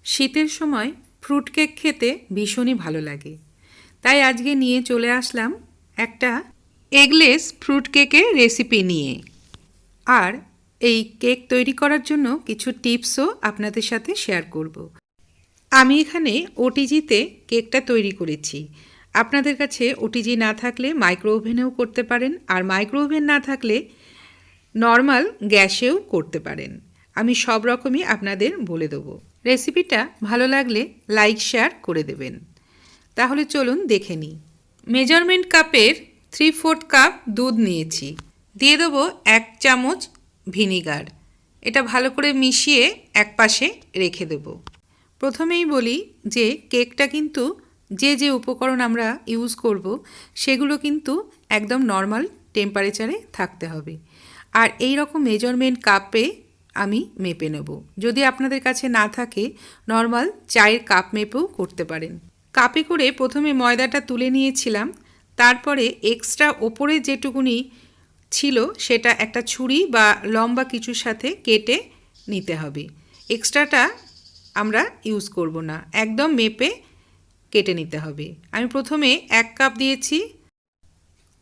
শীতের সময় fruit cake খেতে ভীষণই ভালো লাগে। তাই আজকে নিয়ে চলে আসলাম একটা এগলেস ফ্রুট কেকের রেসিপি নিয়ে। আর এই কেক তৈরি করার জন্য কিছু টিপসও আপনাদের সাথে শেয়ার করব। আমি এখানে ওটিজিতে কেকটা তৈরি করেছি। আপনাদের কাছে ওটিজি না থাকলে মাইক্রোওভেনেও করতে পারেন, আর মাইক্রোওভেন না থাকলে নর্মাল গ্যাসেও করতে পারেন। আমি সব রকমই আপনাদের বলে দেবো। রেসিপিটা ভালো লাগলে লাইক শেয়ার করে দেবেন। তাহলে চলুন দেখে নিই। মেজারমেন্ট কাপের 3/4 কাপ দুধ নিয়েছি। দিয়ে দেবো 1 চামচ ভিনিগার। এটা ভালো করে মিশিয়ে এক পাশে রেখে দেবো। প্রথমেই বলি যে কেকটা কিন্তু যে উপকরণ আমরা ইউজ করব সেগুলো কিন্তু একদম নর্মাল টেম্পারেচারে থাকতে হবে। আর এই রকম মেজারমেন্ট কাপে আমি মেপে নেব। যদি আপনাদের কাছে না থাকে নর্মাল চায়ের কাপ মেপেও করতে পারেন। কাপে করে প্রথমে ময়দাটা তুলে নিয়েছিলাম। তারপরে এক্সট্রা ওপরে যেটুকুনি ছিল সেটা একটা ছুরি বা লম্বা কিছুর সাথে কেটে নিতে হবে। এক্সট্রাটা আমরা ইউজ করব না, একদম মেপে কেটে নিতে হবে। আমি প্রথমে 1 কাপ দিয়েছি,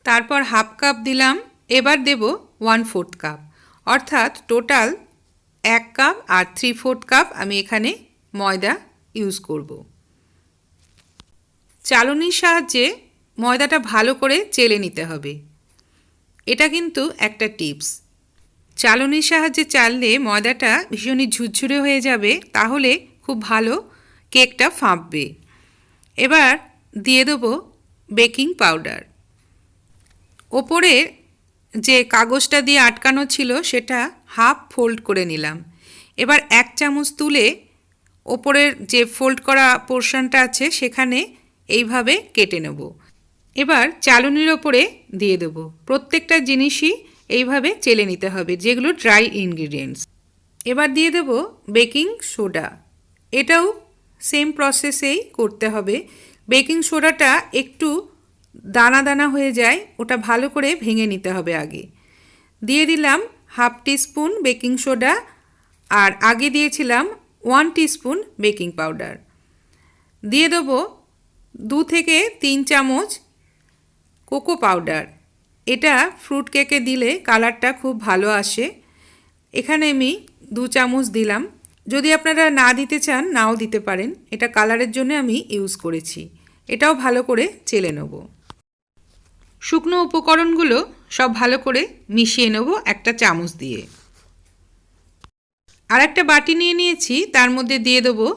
তারপর 1/2 কাপ দিলাম, এবার দেব 1/4 কাপ, অর্থাৎ টোটাল 1 কাপ আর 3/4 কাপ আমি এখানে ময়দা ইউজ করব। চালনির সাহায্যে ময়দাটা ভালো করে চেলে নিতে হবে। এটা কিন্তু একটা টিপস। চালনির সাহায্যে চাললে ময়দাটা ভীষণই ঝুরঝুরে হয়ে যাবে, তাহলে খুব ভালো কেকটা ফাঁপবে। এবার দিয়ে দেবো বেকিং পাউডার। ওপরে যে কাগজটা দিয়ে আটকানো ছিল সেটা হাফ ফোল্ড করে নিলাম। এবার 1 চামচ তুলে ওপরের যে ফোল্ড করা পোর্শনটা আছে সেখানে এইভাবে কেটে নেব। এবার চালনির ওপরে দিয়ে দেবো। প্রত্যেকটা জিনিসই এইভাবে চেলে নিতে হবে, যেগুলো ড্রাই ইনগ্রিডিয়েন্টস। এবার দিয়ে দেব বেকিং সোডা। এটাও সেম প্রসেসেই করতে হবে। বেকিং সোডাটা একটু দানা দানা হয়ে যায়, ওটা ভালো করে ভেঙে নিতে হবে আগে। দিয়ে দিলাম 1/2 টিস্পুন বেকিং সোডা, আর আগে দিয়েছিলাম 1 টিস্পুন বেকিং পাউডার। দিয়ে দেবো 2 থেকে 3 চামচ কোকো পাউডার। এটা ফ্রুট কেকে দিলে কালারটা খুব ভালো আসে। এখানে আমি 2 চামচ দিলাম। যদি আপনারা না দিতে চান নাও দিতে পারেন, এটা কালারের জন্য আমি ইউজ করেছি। এটাও ভালো করে চেলে নেব। শুকনো উপকরণগুলো সব ভালো করে মিশিয়ে নেব একটা চামচ দিয়ে। আর একটা বাটি নিয়ে নিয়েছি, তার মধ্যে দিয়ে দেবো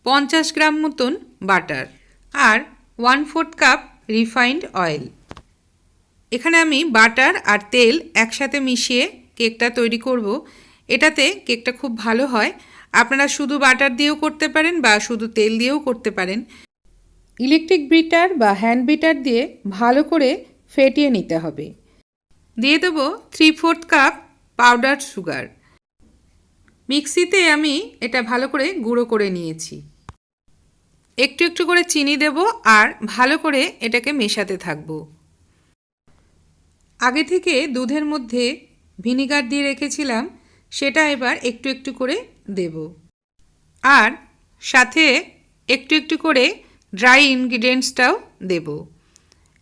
50 গ্রাম মতন বাটার আর 1/4 কাপ রিফাইন্ড অয়েল। এখানে আমি বাটার আর তেল একসাথে মিশিয়ে কেকটা তৈরি করব। এটাতে কেকটা খুব ভালো হয়। আপনারা শুধু বাটার দিয়েও করতে পারেন বা শুধু তেল দিয়েও করতে পারেন। ইলেকট্রিক বিটার বা হ্যান্ড বিটার দিয়ে ভালো করে ফেটিয়ে নিতে হবে। দিয়ে দেবো 3/4 কাপ পাউডার সুগার। মিক্সিতে আমি এটা ভালো করে গুঁড়ো করে নিয়েছি। একটু একটু করে চিনি দেব আর ভালো করে এটাকে মেশাতে থাকবো। আগে থেকে দুধের মধ্যে ভিনিগার দিয়ে রেখেছিলাম, সেটা এবার একটু একটু করে দেব। আর সাথে একটু একটু করে ড্রাই ইনগ্রিডিয়েন্টসটাও দেব।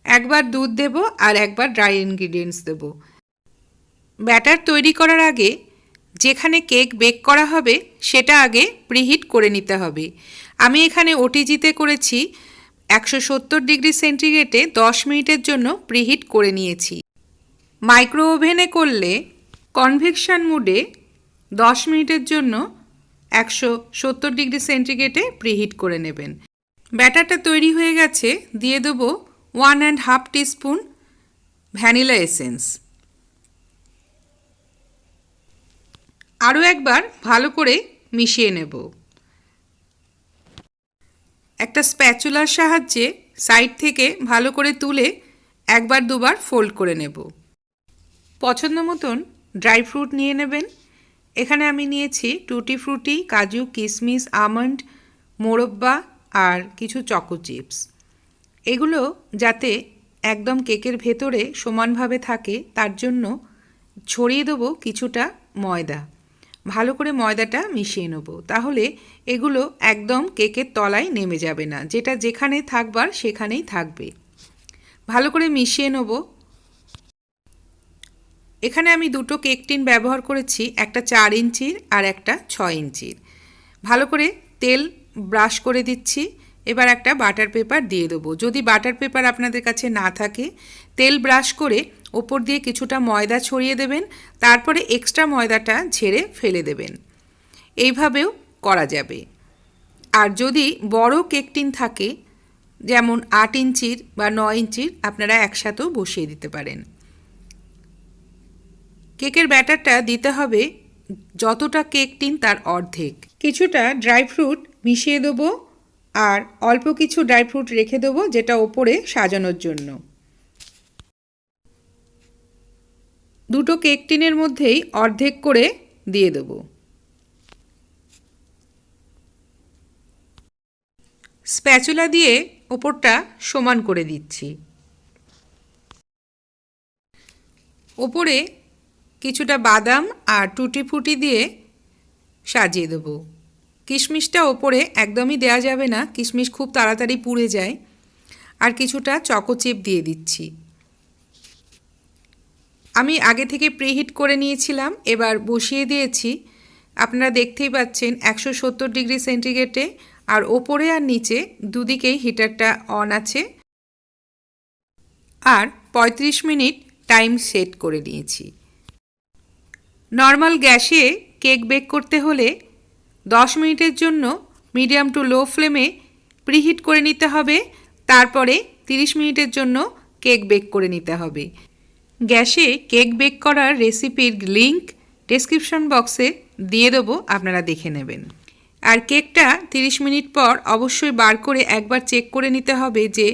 একবার দুধ দেব আর একবার ড্রাই ইনগ্রিডিয়েন্টস দেব। ব্যাটার তৈরি করার আগে যেখানে কেক বেক করা হবে সেটা আগে প্রিহিট করে নিতে হবে। আমি এখানে ওটিজিতে করেছি। 170 ডিগ্রি সেন্টিগ্রেডে 10 মিনিটের জন্য প্রিহিট করে নিয়েছি। মাইক্রো ওভেনে করলে কনভেকশন মোডে 10 মিনিটের জন্য 170 ডিগ্রি সেন্টিগ্রেডে প্রিহিট করে নেবেন। ব্যাটারটা তৈরি হয়ে গেছে। দিয়ে দেবো 1.5 টিস্পুন ভ্যানিলা এসেন্স। আরও একবার ভালো করে মিশিয়ে নেব। একটা স্প্যাচুলার সাহায্যে সাইড থেকে ভালো করে তুলে একবার দুবার ফোল্ড করে নেব। পছন্দ মতন ড্রাই ফ্রুট নিয়ে নেবেন। এখানে আমি নিয়েছি টুটি ফ্রুটি, কাজু, কিশমিশ, আমন্ড, মোরব্বা আর কিছু চকো চিপস। এগুলো যাতে একদম কেকের ভেতরে সমানভাবে থাকে তার জন্য ছড়িয়ে দেবো কিছুটা ময়দা। ভালো করে ময়দাটা মিশিয়ে নেব, তাহলে এগুলো একদম কেকের তলায় নেমে যাবে না, যেটা যেখানে থাকবার সেখানেই থাকবে। ভালো করে মিশিয়ে নেব। এখানে আমি দুটো কেক টিন ব্যবহার করেছি, একটা 4 ইঞ্চির আর একটা 6 ইঞ্চির। ভালো করে তেল ব্রাশ করে দিচ্ছি। এবার একটা বাটার পেপার দিয়ে দেবো। যদি বাটার পেপার আপনাদের কাছে না থাকে, তেল ব্রাশ করে ওপর দিয়ে কিছুটা ময়দা ছড়িয়ে দেবেন, তারপরে এক্সট্রা ময়দাটা ঝেড়ে ফেলে দেবেন। এইভাবেও করা যাবে। আর যদি বড় কেক টিন থাকে, যেমন 8 ইঞ্চির বা 9 ইঞ্চির, আপনারা একসাথেও বসিয়ে দিতে পারেন। কেকের ব্যাটারটা দিতে হবে যতটা কেক টিন তার অর্ধেক। কিছুটা ড্রাই ফ্রুট মিশিয়ে দেবো আর অল্প কিছু ড্রাই ফ্রুট রেখে দেবো, যেটা ওপরে সাজানোর জন্য। দুটো কেক টিনের মধ্যেই অর্ধেক করে দিয়ে দেবো। স্প্যাচুলা দিয়ে ওপরটা সমান করে দিচ্ছি। ওপরে কিছুটা বাদাম আর টুটি ফুটি দিয়ে সাজিয়ে দেবো। কিশমিশটা ওপরে একদমই দেওয়া যাবে না, কিশমিশ খুব তাড়াতাড়ি পুড়ে যায়। আর কিছুটা চকো চিপ দিয়ে দিচ্ছি। আমি আগে থেকে প্রিহিট করে নিয়েছিলাম, এবার বসিয়ে দিয়েছি। আপনারা দেখতেই পাচ্ছেন 170 ডিগ্রি সেন্টিগ্রেডে, আর ওপরে আর নিচে দুদিকেই হিটারটা অন আছে। আর 35 মিনিট টাইম সেট করে নিয়েছি। নর্মাল গ্যাসে কেক বেক করতে হলে 10 মিনিটের জন্য মিডিয়াম টু লো ফ্লেমে প্রিহিট করে নিতে হবে, তারপরে 30 মিনিটের জন্য কেক বেক করে নিতে হবে। গ্যাসে কেক বেক করার রেসিপির লিংক ডেসক্রিপশন বক্সে দিয়ে দেবো, আপনারা দেখে নেবেন। আর কেকটা 30 মিনিট পর অবশ্যই বার করে একবার চেক করে নিতে হবে যে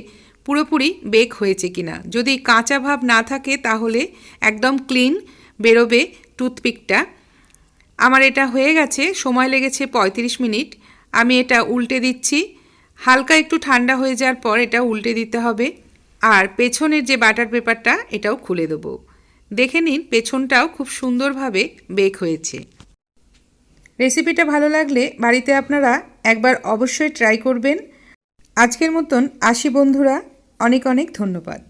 পুরোপুরি বেক হয়েছে কিনা। যদি কাঁচা ভাব না থাকে তাহলে একদম ক্লিন বেরোবে টুথপিকটা। আমার এটা হয়ে গেছে, সময় লেগেছে 35 মিনিট। আমি এটা উল্টে দিচ্ছি। হালকা একটু ঠান্ডা হয়ে যাওয়ার পর এটা উল্টে দিতে হবে। আর পেছনের যে বাটার পেপারটা, এটাও খুলে দেবো। দেখে নিন পেছনটাও খুব সুন্দরভাবে বেক হয়েছে। রেসিপিটা ভালো লাগলে বাড়িতে আপনারা একবার অবশ্যই ট্রাই করবেন। আজকের মতন আসি বন্ধুরা, অনেক অনেক ধন্যবাদ।